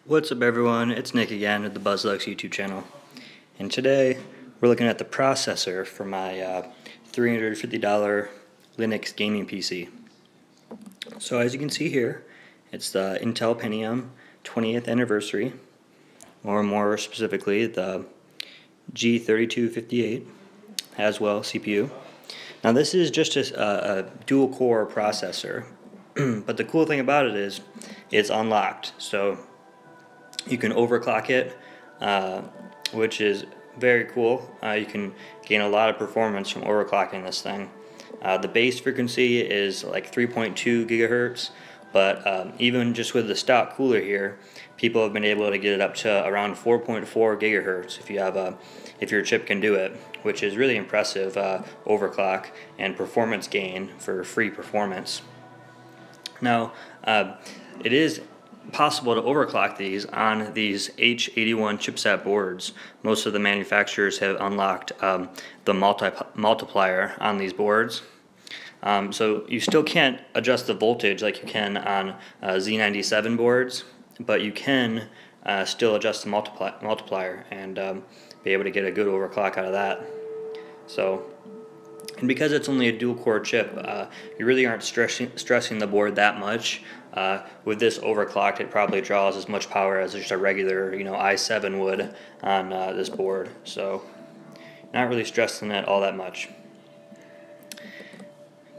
What's up everyone, it's Nick again at the BuzzLux YouTube channel, and today we're looking at the processor for my $350 Linux gaming PC. So as you can see here, it's the Intel Pentium 20th anniversary, or more specifically the G3258 Haswell CPU. Now this is just a dual core processor, but the cool thing about it is it's unlocked, so you can overclock it, which is very cool. You can gain a lot of performance from overclocking this thing. The base frequency is like 3.2 gigahertz, but even just with the stock cooler here, people have been able to get it up to around 4.4 gigahertz if your chip can do it, which is really impressive overclock and performance gain for free performance. Now, it is possible to overclock these on these H81 chipset boards. Most of the manufacturers have unlocked the multiplier on these boards. So you still can't adjust the voltage like you can on Z97 boards, but you can still adjust the multiplier and be able to get a good overclock out of that. So, and because it's only a dual core chip, you really aren't stressing the board that much. With this overclocked, it probably draws as much power as just a regular, i7 would on this board. So, not really stressing it all that much.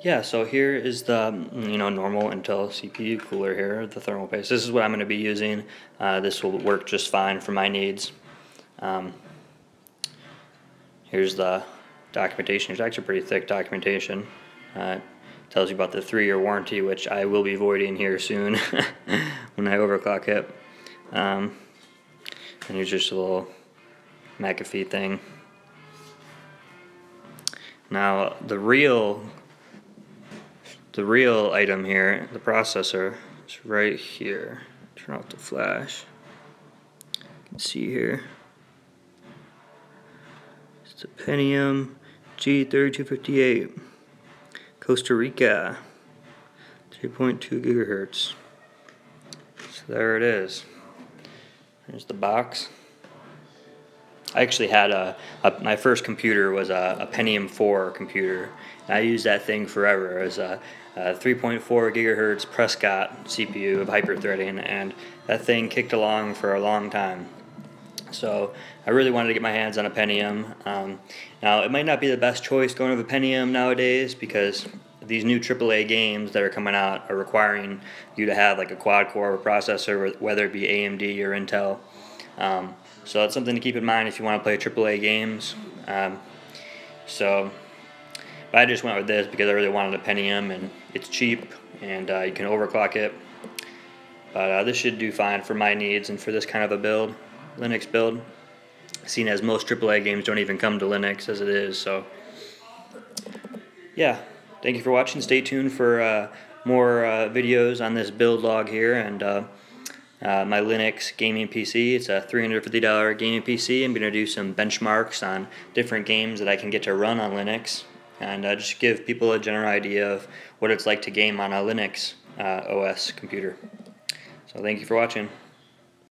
Yeah, so here is the normal Intel CPU cooler here, the thermal paste. This is what I'm going to be using. This will work just fine for my needs. Here's the documentation. It's actually pretty thick documentation. Tells you about the 3-year warranty, which I will be voiding here soon when I overclock it. And here's just a little McAfee thing. Now the real item here, the processor, is right here. Turn off the flash. You can see here. It's a Pentium G3258. Costa Rica, 3.2 gigahertz. So there it is. There's the box. I actually had my first computer was a Pentium 4 computer. And I used that thing forever. It was a 3.4 gigahertz Prescott CPU of hyperthreading, and that thing kicked along for a long time. So I really wanted to get my hands on a Pentium. Now it might not be the best choice going with a Pentium nowadays, because these new AAA games that are coming out are requiring you to have like a quad-core processor, whether it be AMD or Intel. So that's something to keep in mind if you want to play AAA games. But I just went with this because I really wanted a Pentium, and it's cheap, and you can overclock it. But this should do fine for my needs and for this kind of a build. Linux build, seen as most AAA games don't even come to Linux as it is. So yeah, thank you for watching. Stay tuned for more videos on this build log here, and my Linux gaming PC. It's a $350 gaming PC. I'm going to do some benchmarks on different games that I can get to run on Linux, and just give people a general idea of what it's like to game on a Linux OS computer. So thank you for watching.